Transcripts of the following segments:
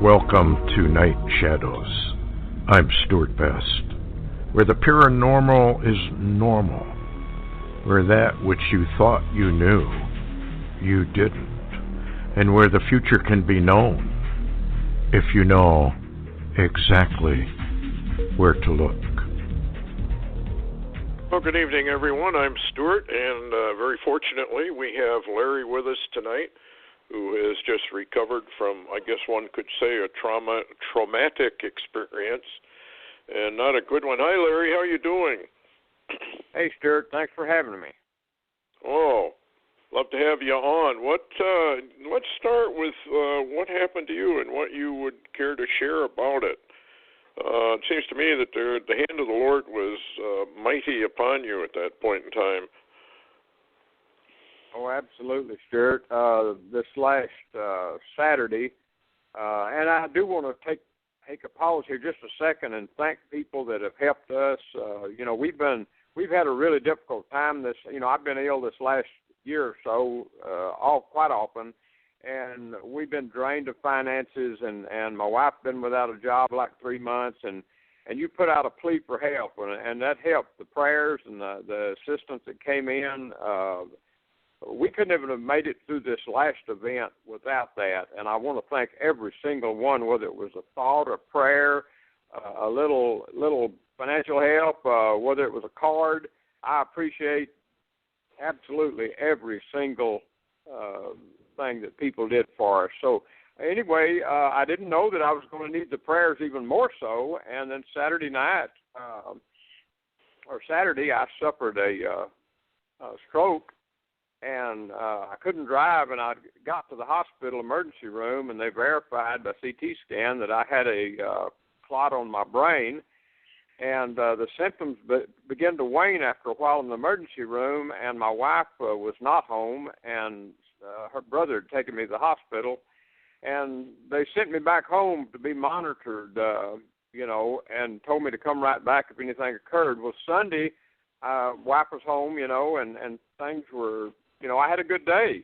Welcome to Night Shadows. I'm Stuart Best, where the paranormal is normal, where that which you thought you knew, you didn't, and where the future can be known if you know exactly where to look. Well, good evening, everyone. I'm Stuart, and very fortunately, we have Larry with us tonight, who has just recovered from, I guess one could say, a traumatic experience, and not a good one. Hi, Larry. How are you doing? Hey, Stuart. Thanks for having me. Oh, love to have you on. Let's start with what happened to you and what you would care to share about it. It seems to me that the hand of the Lord was mighty upon you at that point in time. Oh, absolutely, Stuart. This last Saturday, and I do want to take a pause here just a second and thank people that have helped us. We've had a really difficult time. I've been ill this last year or so, quite often, and we've been drained of finances, and my wife's been without a job like 3 months, and you put out a plea for help, and that helped. The prayers and the assistance that came in. We couldn't even have made it through this last event without that, and I want to thank every single one, whether it was a thought, a prayer, a little financial help, whether it was a card. I appreciate absolutely every single thing that people did for us. So anyway, I didn't know that I was going to need the prayers even more so, and then Saturday, I suffered a stroke. And I couldn't drive, and I got to the hospital emergency room, and they verified by CT scan that I had a clot on my brain. And the symptoms began to wane after a while in the emergency room, and my wife was not home, and her brother had taken me to the hospital. And they sent me back home to be monitored, and told me to come right back if anything occurred. Well, Sunday, wife was home, and things were... I had a good day.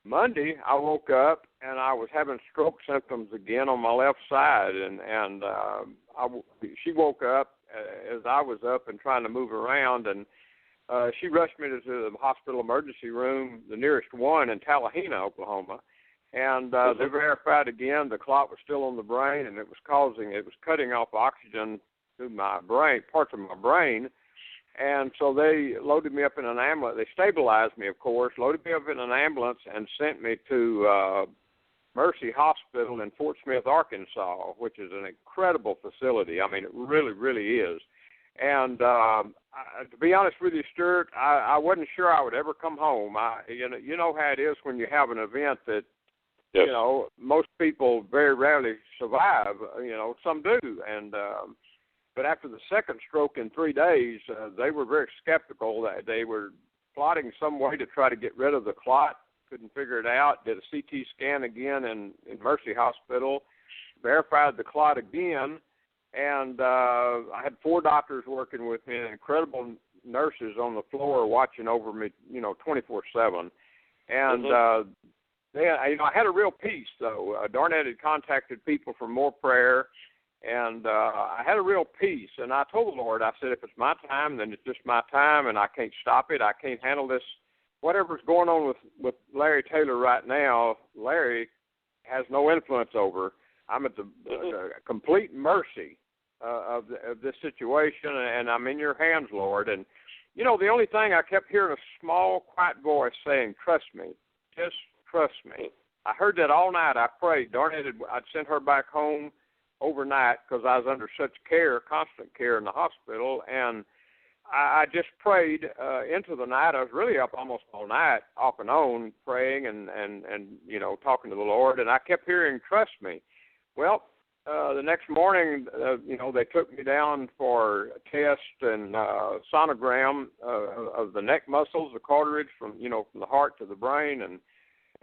Monday, I woke up, and I was having stroke symptoms again on my left side, and she woke up as I was up and trying to move around, and she rushed me to the hospital emergency room, the nearest one in Tallahena, Oklahoma, and they verified again the clot was still on the brain, and it was cutting off oxygen through my brain, parts of my brain. And so they loaded me up in an ambulance. They stabilized me, of course, loaded me up in an ambulance and sent me to Mercy Hospital in Fort Smith, Arkansas, which is an incredible facility. I mean, it really, really is. And to be honest with you, Stuart, I wasn't sure I would ever come home. You know how it is when you have an event that, yes. Most people very rarely survive. Some do. And but after the second stroke in 3 days, they were very skeptical. That they were plotting some way to try to get rid of the clot. Couldn't figure it out. Did a CT scan again in Mercy Hospital. Verified the clot again. And I had 4 doctors working with me and incredible nurses on the floor watching over me, 24/7. And I had a real peace, though. Darnett had contacted people for more prayer. And I had a real peace, and I told the Lord, I said, if it's my time, then it's just my time, and I can't stop it. I can't handle this. Whatever's going on with Larry Taylor right now, Larry has no influence over. I'm at the complete mercy of this situation, and I'm in your hands, Lord. And, the only thing I kept hearing a small, quiet voice saying, trust me, just trust me. I heard that all night. I prayed. Darnett, I'd sent her back home overnight because I was under such care, constant care in the hospital, and I just prayed into the night. I was really up almost all night, off and on, praying and talking to the Lord, and I kept hearing, trust me. Well, the next morning, they took me down for a test and sonogram of the neck muscles, the cartilage from the heart to the brain, and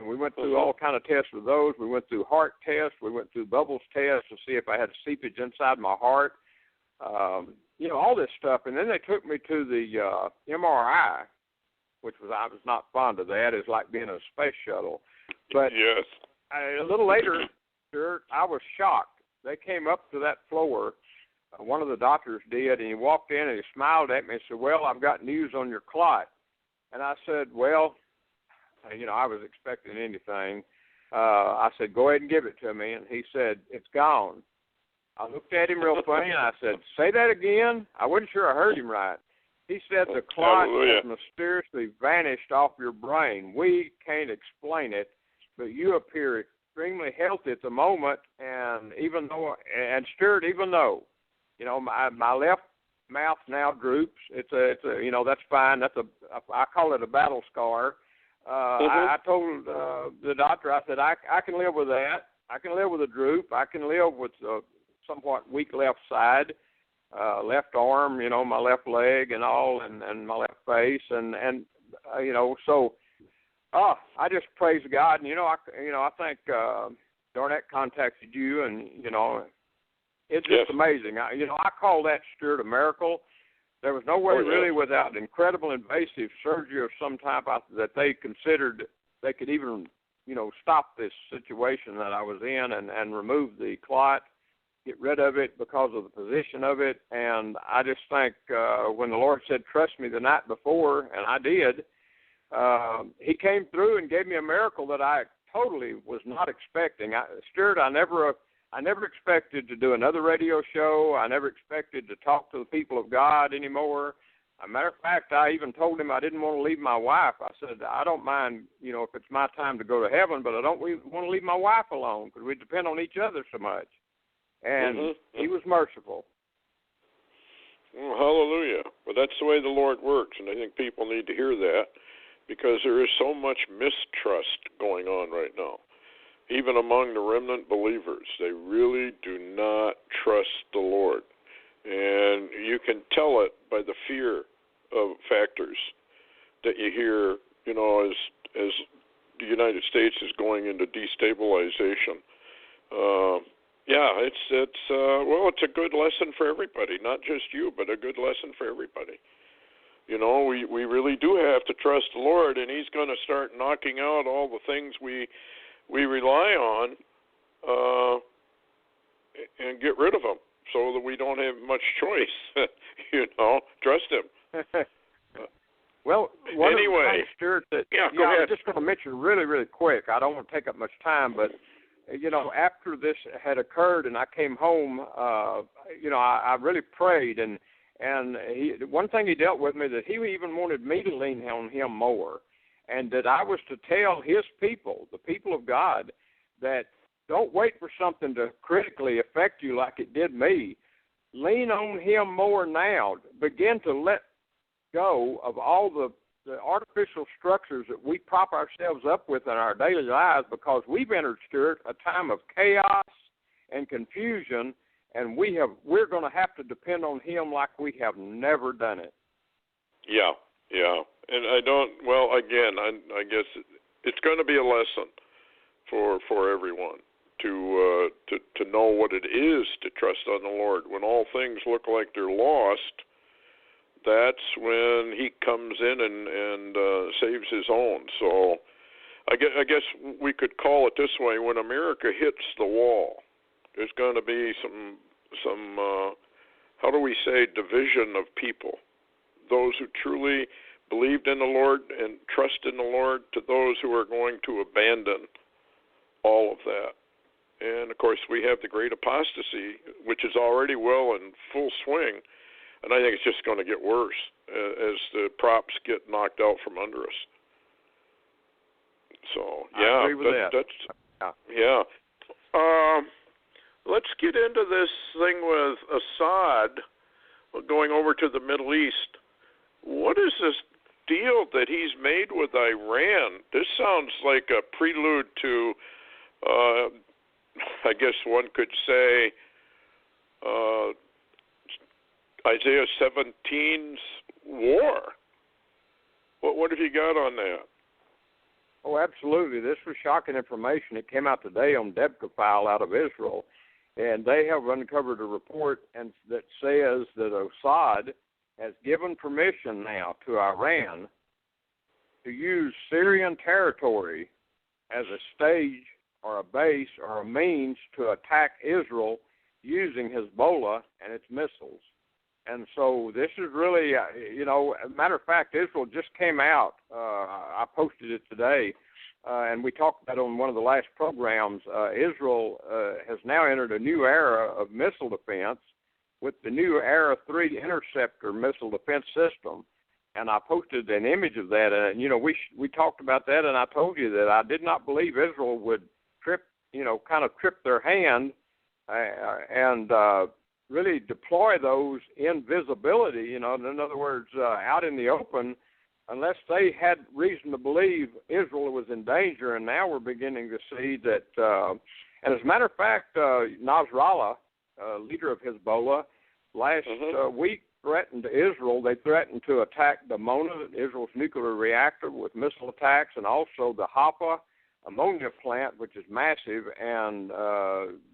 we went through all kind of tests with those. We went through heart tests. We went through bubbles tests to see if I had seepage inside my heart. All this stuff. And then they took me to the MRI, which I was not fond of that. It's like being in a space shuttle. But yes. A little later, Stuart, I was shocked. They came up to that floor. One of the doctors did, and he walked in and he smiled at me and said, "Well, I've got news on your clot." And I said, "Well," I was expecting anything. I said, "Go ahead and give it to me." And he said, "It's gone." I looked at him real funny, and I said, "Say that again?" I wasn't sure I heard him right. He said, "The clot has mysteriously vanished off your brain. We can't explain it, but you appear extremely healthy at the moment." And Stuart, even though, my left mouth now droops, it's that's fine. I call it a battle scar. I told the doctor, I said, I can live with that. I can live with a droop. I can live with a somewhat weak left side, left arm, my left leg and all, and my left face, and so I just praise God, and I think Darnett contacted you, and it's just amazing. I call that, Stuart, a miracle. There was no way really without incredible invasive surgery of some type that they considered they could even, stop this situation that I was in and remove the clot, get rid of it because of the position of it. And I just think when the Lord said, "Trust me," the night before, and I did, he came through and gave me a miracle that I totally was not expecting. Stuart, I never expected to do another radio show. I never expected to talk to the people of God anymore. As a matter of fact, I even told him I didn't want to leave my wife. I said, "I don't mind, if it's my time to go to heaven, but I don't want to leave my wife alone because we depend on each other so much." And he was merciful. Well, hallelujah. Well, that's the way the Lord works, and I think people need to hear that because there is so much mistrust going on right now. Even among the remnant believers, they really do not trust the Lord. And you can tell it by the fear of factors that you hear, as the United States is going into destabilization. It's a good lesson for everybody, not just you, but a good lesson for everybody. We really do have to trust the Lord, and He's going to start knocking out all the things we rely on and get rid of them so that we don't have much choice. Trust Him. Well, anyway, of the things, Stuart, that go ahead. I'm just going to mention really, really quick. I don't want to take up much time, but after this had occurred and I came home, I really prayed, and one thing he dealt with me that he even wanted me to lean on him more, and that I was to tell his people, the people of God, that don't wait for something to critically affect you like it did me. Lean on him more now. Begin to let go of all the artificial structures that we prop ourselves up with in our daily lives, because we've entered, Stuart, a time of chaos and confusion, and we're going to have to depend on Him like we have never done it. Yeah. And I guess it's going to be a lesson for everyone to know what it is to trust on the Lord. When all things look like they're lost, that's when He comes in and saves His own. So I guess we could call it this way: when America hits the wall, there's going to be some how do we say, division of people. Those who truly believed in the Lord and trust in the Lord, to those who are going to abandon all of that. And, of course, we have the great apostasy, which is already well in full swing, and I think it's just going to get worse as the props get knocked out from under us. So, I agree with that. Let's get into this thing with Assad going over to the Middle East. What is this deal that he's made with Iran? This sounds like a prelude to, I guess one could say, Isaiah 17's war. What have you got on that? Oh, absolutely. This was shocking information. It came out today on Debka File out of Israel, and they have uncovered a report that says that Assad has given permission now to Iran to use Syrian territory as a stage or a base or a means to attack Israel using Hezbollah and its missiles. And so this is really, as a matter of fact, Israel just came out. I posted it today, and we talked about it on one of the last programs. Israel has now entered a new era of missile defense with the new Era 3 interceptor missile defense system. And I posted an image of that. And, we talked about that, and I told you that I did not believe Israel would trip their hand and really deploy those in visibility, in other words, out in the open, unless they had reason to believe Israel was in danger. And now we're beginning to see that, and as a matter of fact, Nasrallah, leader of Hezbollah, last week threatened Israel. They threatened to attack Dimona, Israel's nuclear reactor, with missile attacks, and also the Haifa ammonia plant, which is massive, and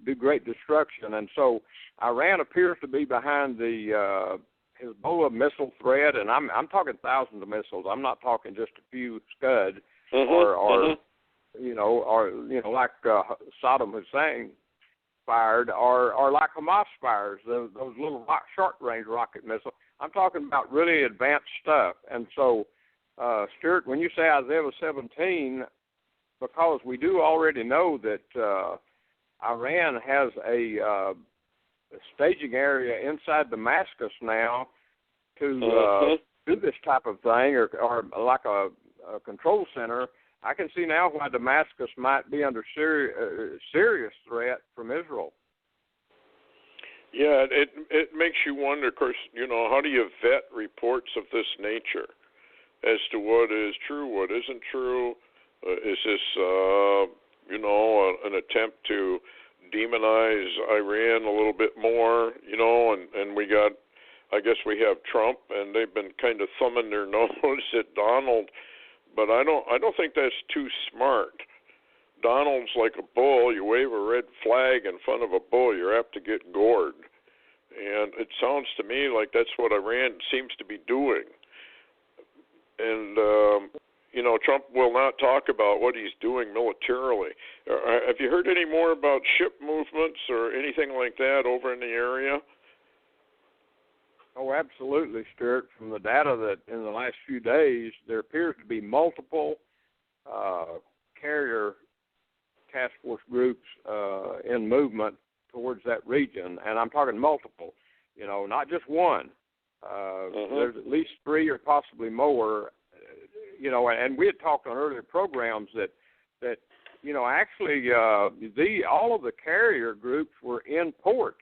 do great destruction. And so Iran appears to be behind the Hezbollah missile threat, and I'm talking thousands of missiles. I'm not talking just a few Scud or like Saddam Hussein fired, or like Hamas fires, those little short-range rocket missiles. I'm talking about really advanced stuff. And so, Stuart, when you say Isaiah 17, because we do already know that Iran has a staging area inside Damascus now to do this type of thing, or like a control center, I can see now why Damascus might be under serious threat from Israel. Yeah, it makes you wonder, of course, how do you vet reports of this nature as to what is true, what isn't true? Is this, an attempt to demonize Iran a little bit more, and we got, I guess we have Trump, and they've been kind of thumbing their nose at Donald. But I don't think that's too smart. Donald's like a bull. You wave a red flag in front of a bull, you're apt to get gored. And it sounds to me like that's what Iran seems to be doing. And, Trump will not talk about what he's doing militarily. Have you heard any more about ship movements or anything like that over in the area? Oh, absolutely, Stuart. From the data that in the last few days, there appears to be multiple carrier task force groups in movement towards that region, and I'm talking multiple, not just one. There's at least 3 or possibly more, and we had talked on earlier programs that actually all of the carrier groups were in port.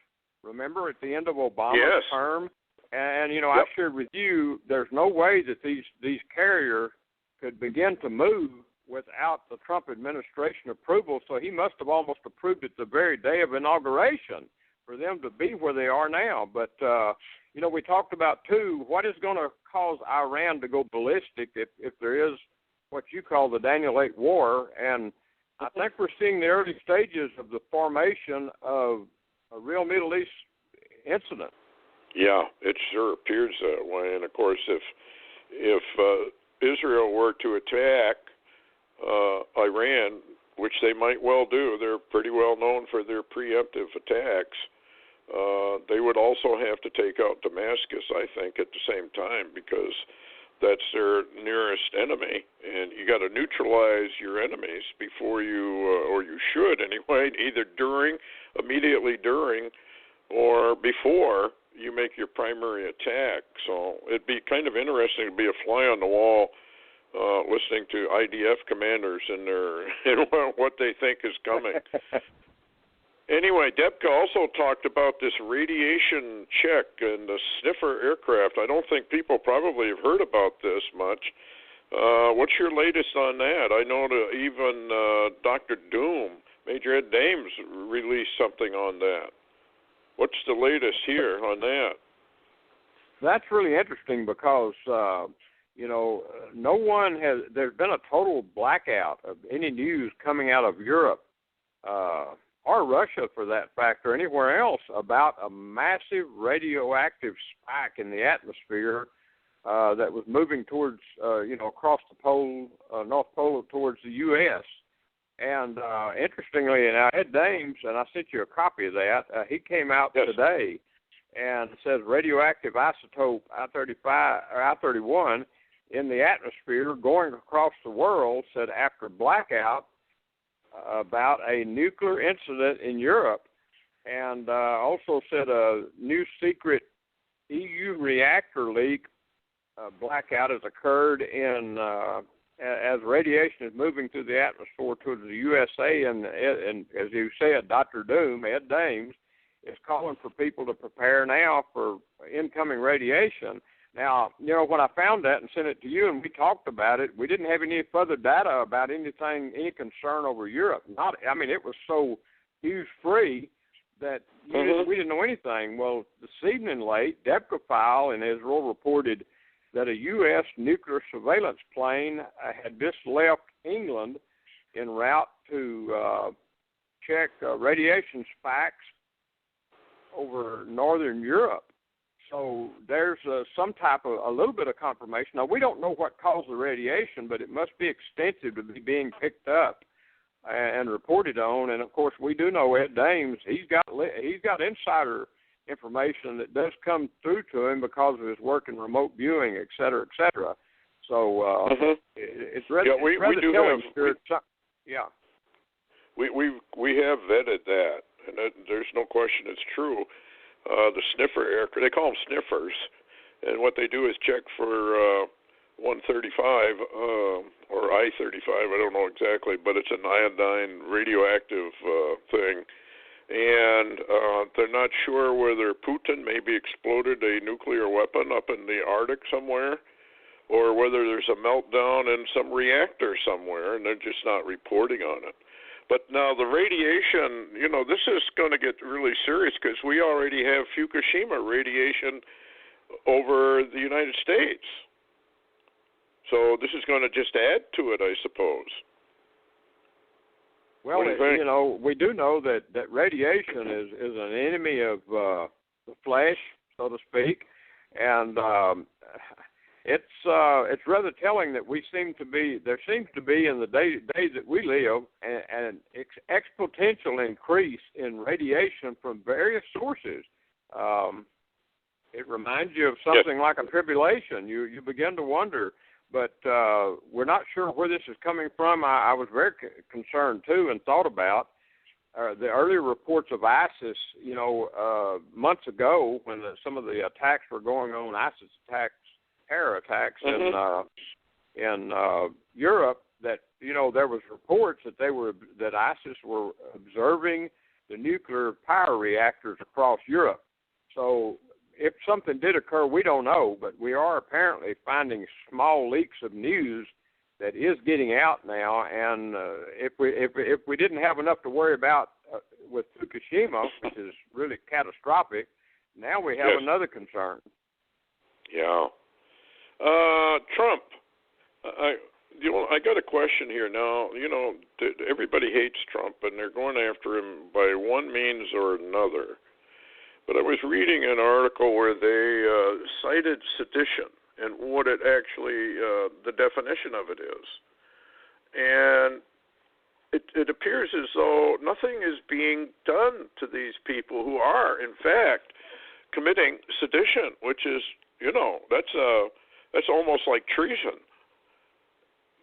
Remember, at the end of Obama's term? And, I shared with you, there's no way that these carriers could begin to move without the Trump administration approval, so he must have almost approved it the very day of inauguration for them to be where they are now. But, we talked about, too, what is going to cause Iran to go ballistic if there is what you call the Daniel 8 war, and I think we're seeing the early stages of the formation of a real Middle East incident. Yeah, it sure appears that way. And of course, if Israel were to attack Iran, which they might well do, they're pretty well known for their preemptive attacks. They would also have to take out Damascus, I think, at the same time, because that's their nearest enemy, and you got to neutralize your enemies before you, or you should anyway, either immediately during, or before you make your primary attack. So it'd be kind of interesting to be a fly on the wall, listening to IDF commanders and what they think is coming. Anyway, Debka also talked about this radiation check and the sniffer aircraft. I don't think people probably have heard about this much. What's your latest on that? I know that even Dr. Doom, Major Ed Dames, released something on that. What's the latest here on that? That's really interesting because, no one there's been a total blackout of any news coming out of Europe or Russia, for that fact, or anywhere else about a massive radioactive spike in the atmosphere that was moving towards, across the pole, North Pole towards the U.S. And interestingly, now Ed Dames, and I sent you a copy of that, he came out today and says radioactive isotope I-35 or I-31 in the atmosphere going across the world, said after blackout about a nuclear incident in Europe, and also said a new secret EU reactor leak blackout has occurred in as radiation is moving through the atmosphere towards the USA, and as you said, Dr. Doom, Ed Dames, is calling for people to prepare now for incoming radiation. Now, you know, when I found that and sent it to you and we talked about it, we didn't have any further data about anything, any concern over Europe. It was so news-free that we didn't know anything. Well, this evening late, Debka in Israel reported that a U.S. nuclear surveillance plane had just left England en route to check radiation spikes over northern Europe. So there's some type of, a little bit of confirmation. Now, we don't know what caused the radiation, but it must be extensive to be being picked up and reported on. And, of course, we do know Ed Dames, he's got insider information that does come through to him because of his work in remote viewing, et cetera, et cetera. So it's rather telling. We have vetted that, and there's no question it's true. The sniffer aircraft, they call them sniffers, and what they do is check for 135 or I-35, I don't know exactly, but it's an iodine radioactive thing. And they're not sure whether Putin maybe exploded a nuclear weapon up in the Arctic somewhere, or whether there's a meltdown in some reactor somewhere, and they're just not reporting on it. But now the radiation, you know, this is going to get really serious because we already have Fukushima radiation over the United States. So this is going to just add to it, I suppose. Well, you know, we do know that radiation is an enemy of the flesh, so to speak, and it's rather telling that there seems to be in the days that we live an exponential increase in radiation from various sources. It reminds you of something like a tribulation. You begin to wonder. But we're not sure where this is coming from. I was very concerned, too, and thought about the earlier reports of ISIS, you know, months ago when some of the attacks were going on, ISIS attacks, terror attacks in Europe, that, you know, there was reports that ISIS were observing the nuclear power reactors across Europe. So if something did occur, we don't know, but we are apparently finding small leaks of news that is getting out now. And if we didn't have enough to worry about with Fukushima, which is really catastrophic, now we have another concern. Yeah. Trump. I got a question here now. You know, everybody hates Trump, and they're going after him by one means or another. But I was reading an article where they cited sedition and what it actually, the definition of it is. And it appears as though nothing is being done to these people who are, in fact, committing sedition, which is, you know, that's almost like treason.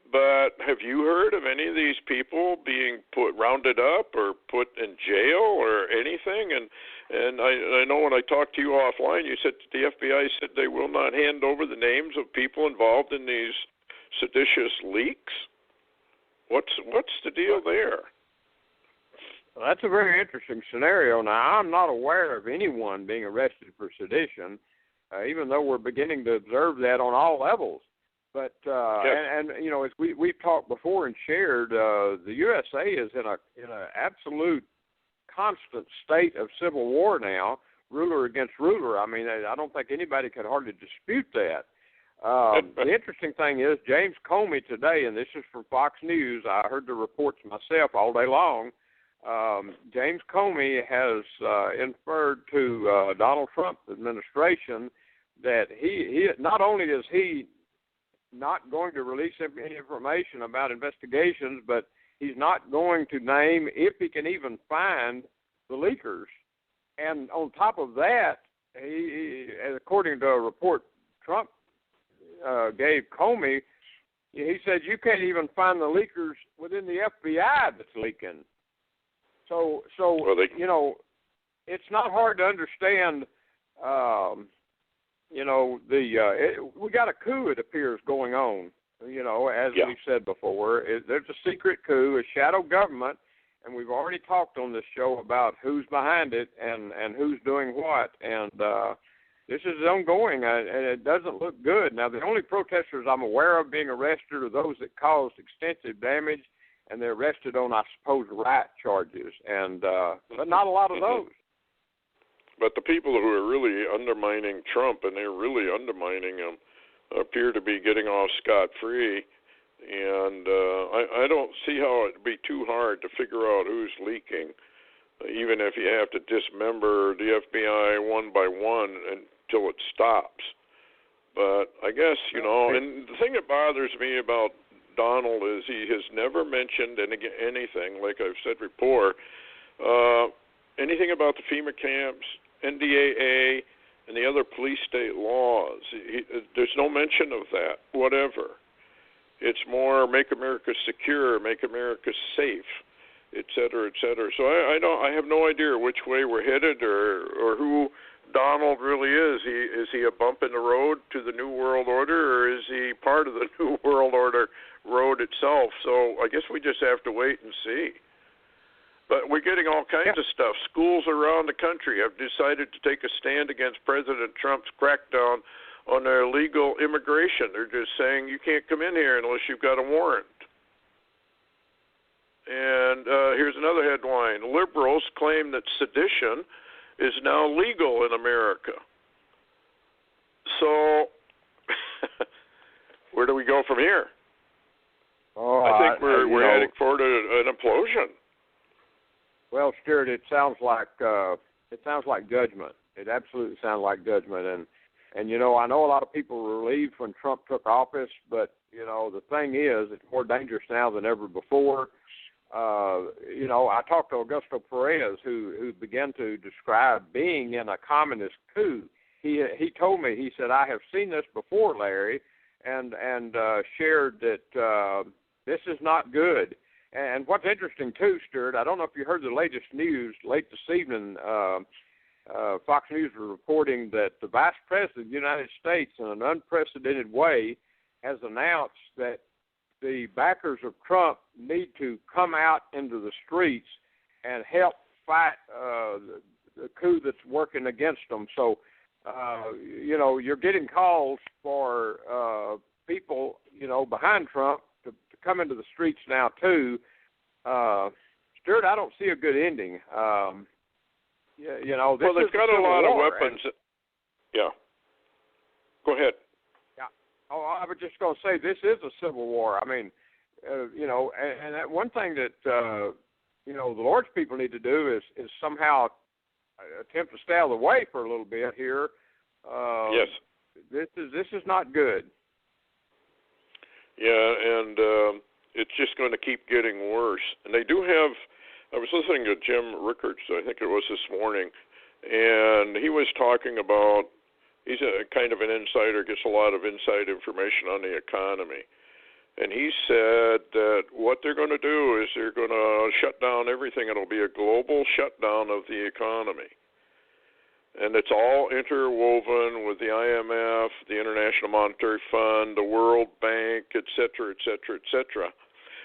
But have you heard of any of these people being rounded up or put in jail or anything? And I know when I talked to you offline, you said the FBI said they will not hand over the names of people involved in these seditious leaks. What's the deal there? Well, that's a very interesting scenario. Now, I'm not aware of anyone being arrested for sedition, even though we're beginning to observe that on all levels. But and you know, as we've talked before and shared, the USA is in an absolute constant state of civil war now, ruler against ruler. I mean, I don't think anybody could hardly dispute that. The interesting thing is James Comey today, and this is from Fox News. I heard the reports myself all day long. James Comey has inferred to Donald Trump administration that he not only is he not going to release any information about investigations, but he's not going to name, if he can even find, the leakers. And on top of that, he according to a report Trump gave Comey, he said you can't even find the leakers within the FBI that's leaking. So well, you know, it's not hard to understand. You know, we got a coup, it appears, going on. You know, as we said before, there's a secret coup, a shadow government, and we've already talked on this show about who's behind it and who's doing what. And this is ongoing, and it doesn't look good. Now, the only protesters I'm aware of being arrested are those that caused extensive damage, and they're arrested on, I suppose, riot charges, and but not a lot of those. But the people who are really undermining Trump, and they're really undermining him, appear to be getting off scot-free, and I don't see how it'd be too hard to figure out who's leaking, even if you have to dismember the FBI one by one until it stops. But I guess, you know, and the thing that bothers me about Donald is he has never mentioned anything, like I've said before, anything about the FEMA camps, NDAA, and the other police state laws. There's no mention of that, whatever. It's more make America secure, make America safe, et cetera, et cetera. So I have no idea which way we're headed or who Donald really is. Is he a bump in the road to the New World Order, or is he part of the New World Order road itself? So I guess we just have to wait and see. But we're getting all kinds of stuff. Schools around the country have decided to take a stand against President Trump's crackdown on their illegal immigration. They're just saying you can't come in here unless you've got a warrant. And here's another headline. Liberals claim that sedition is now legal in America. So where do we go from here? I think we're heading for an implosion. Well, Stuart, it sounds like judgment. It absolutely sounds like judgment. And you know, I know a lot of people were relieved when Trump took office, but you know, the thing is, it's more dangerous now than ever before. You know, I talked to Augusto Perez, who began to describe being in a communist coup. He told me, he said, I have seen this before, Larry, and shared that this is not good. And what's interesting, too, Stuart, I don't know if you heard the latest news late this evening. Fox News was reporting that the Vice President of the United States, in an unprecedented way, has announced that the backers of Trump need to come out into the streets and help fight the coup that's working against them. So, you know, you're getting calls for people, you know, behind Trump to come into the streets now, too. Stuart, I don't see a good ending. You know, this they've got a lot of weapons. Yeah. Go ahead. Yeah. Oh, I was just going to say, this is a civil war. I mean, you know, and that one thing that, you know, the Lord's people need to do is somehow attempt to stay out of the way for a little bit here. Yes. This is not good. Yeah, and it's just going to keep getting worse. And they do have, I was listening to Jim Rickards, I think it was this morning, and he was talking about, he's a kind of an insider, gets a lot of inside information on the economy. And he said that what they're going to do is they're going to shut down everything. It'll be a global shutdown of the economy. And it's all interwoven with the IMF, the International Monetary Fund, the World Bank, et cetera,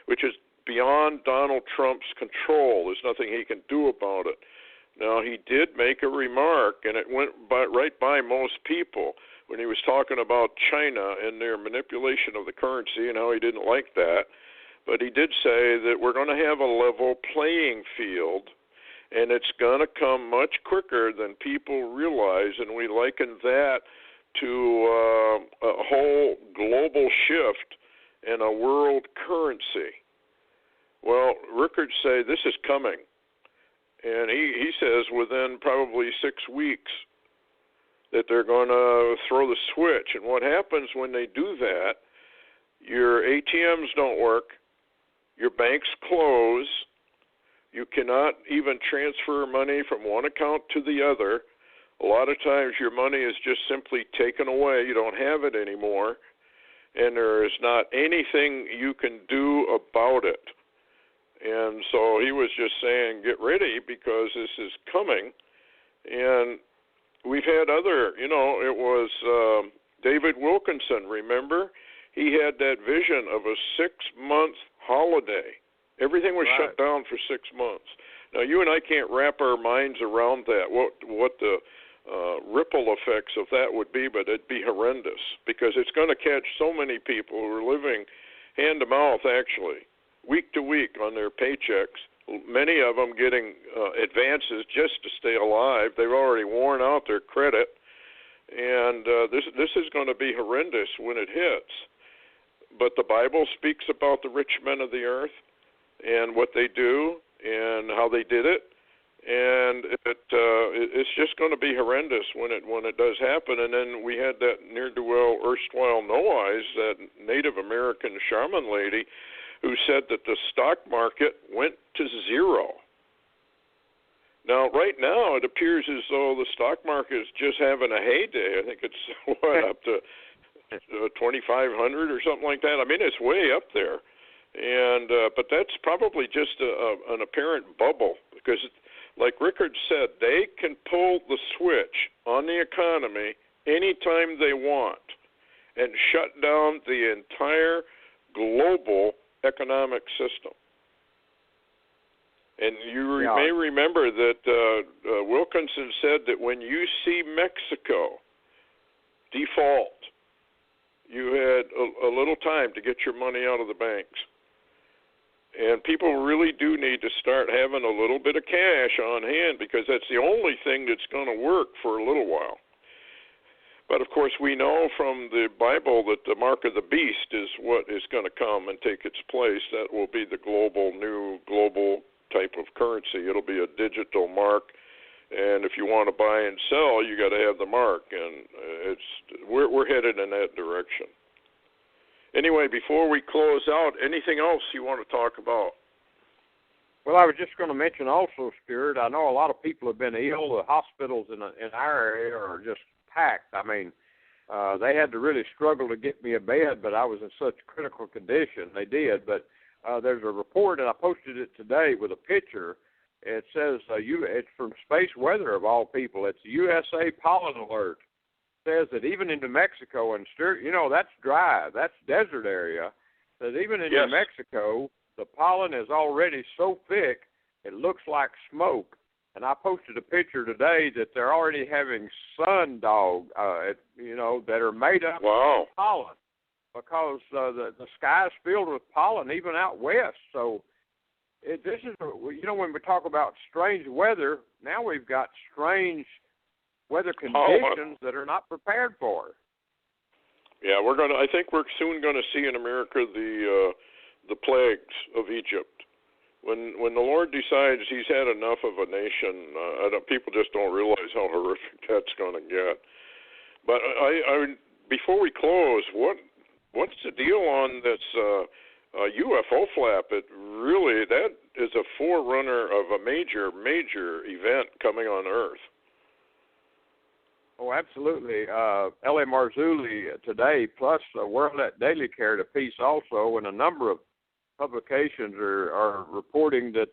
which is beyond Donald Trump's control. There's nothing he can do about it. Now, he did make a remark, and it went right by most people, when he was talking about China and their manipulation of the currency and how he didn't like that. But he did say that we're going to have a level playing field, and it's going to come much quicker than people realize, and we liken that to a whole global shift in a world currency. Well, Rickards say this is coming, and he says within probably 6 weeks that they're going to throw the switch. And what happens when they do that, your ATMs don't work, Your banks close. You cannot even transfer money from one account to the other. A lot of times your money is just simply taken away. You don't have it anymore. And there is not anything you can do about it. And so he was just saying, get ready because this is coming. And we've had other, it was David Wilkinson, remember? He had that vision of a 6-month holiday. Everything was shut down for 6 months. Now, you and I can't wrap our minds around that, what the ripple effects of that would be, but it'd be horrendous because it's going to catch so many people who are living hand to mouth, actually, week to week on their paychecks, many of them getting advances just to stay alive. They've already worn out their credit, and this is going to be horrendous when it hits. But the Bible speaks about the rich men of the earth and what they do and how they did it, and it's just going to be horrendous when it does happen. And then we had that ne'er-do-well, erstwhile no-eyes, that Native American shaman lady who said that the stock market went to zero. Now, right now, it appears as though the stock market is just having a heyday. I think it's, up to 2,500 or something like that. I mean, it's way up there. And but that's probably just an apparent bubble because, like Rickard said, they can pull the switch on the economy anytime they want and shut down the entire global economic system. And you may remember that Wilkinson said that when you see Mexico default, you had a little time to get your money out of the banks. And people really do need to start having a little bit of cash on hand because that's the only thing that's going to work for a little while. But, of course, we know from the Bible that the mark of the beast is what is going to come and take its place. That will be the new global type of currency. It'll be a digital mark. And if you want to buy and sell, you got to have the mark. And we're headed in that direction. Anyway, before we close out, anything else you want to talk about? Well, I was just going to mention also, Stuart, I know a lot of people have been ill. The hospitals in our area are just packed. I mean, they had to really struggle to get me a bed, but I was in such critical condition. They did. But there's a report, and I posted it today with a picture. It says it's from Space Weather, of all people. It's USA Pollen Alert. Says that even in New Mexico, and that's dry, that's desert area, that even in New Mexico, the pollen is already so thick it looks like smoke. And I posted a picture today that they're already having sun dogs, that are made up of pollen because the sky is filled with pollen even out west. So this is, when we talk about strange weather, now we've got strange weather conditions that are not prepared for. Yeah, I think we're soon going to see in America the plagues of Egypt. When the Lord decides He's had enough of a nation, people just don't realize how horrific that's going to get. But before we close, what's the deal on this UFO flap? That is a forerunner of a major event coming on Earth. Oh, absolutely. L.A. Marzulli today, plus World Daily carried a piece also, and a number of publications are reporting that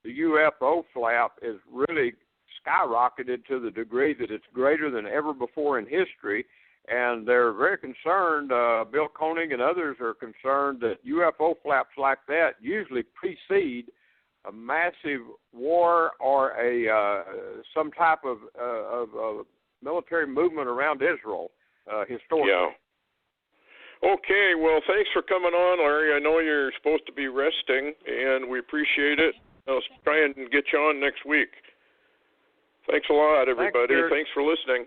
the UFO flap is really skyrocketed to the degree that it's greater than ever before in history, and they're very concerned. Bill Koenig and others are concerned that UFO flaps like that usually precede a massive war or some type of military movement around Israel historically. Yeah. Okay, well, thanks for coming on, Larry. I know you're supposed to be resting, and we appreciate it. I'll try and get you on next week. Thanks a lot, everybody. Thanks for listening.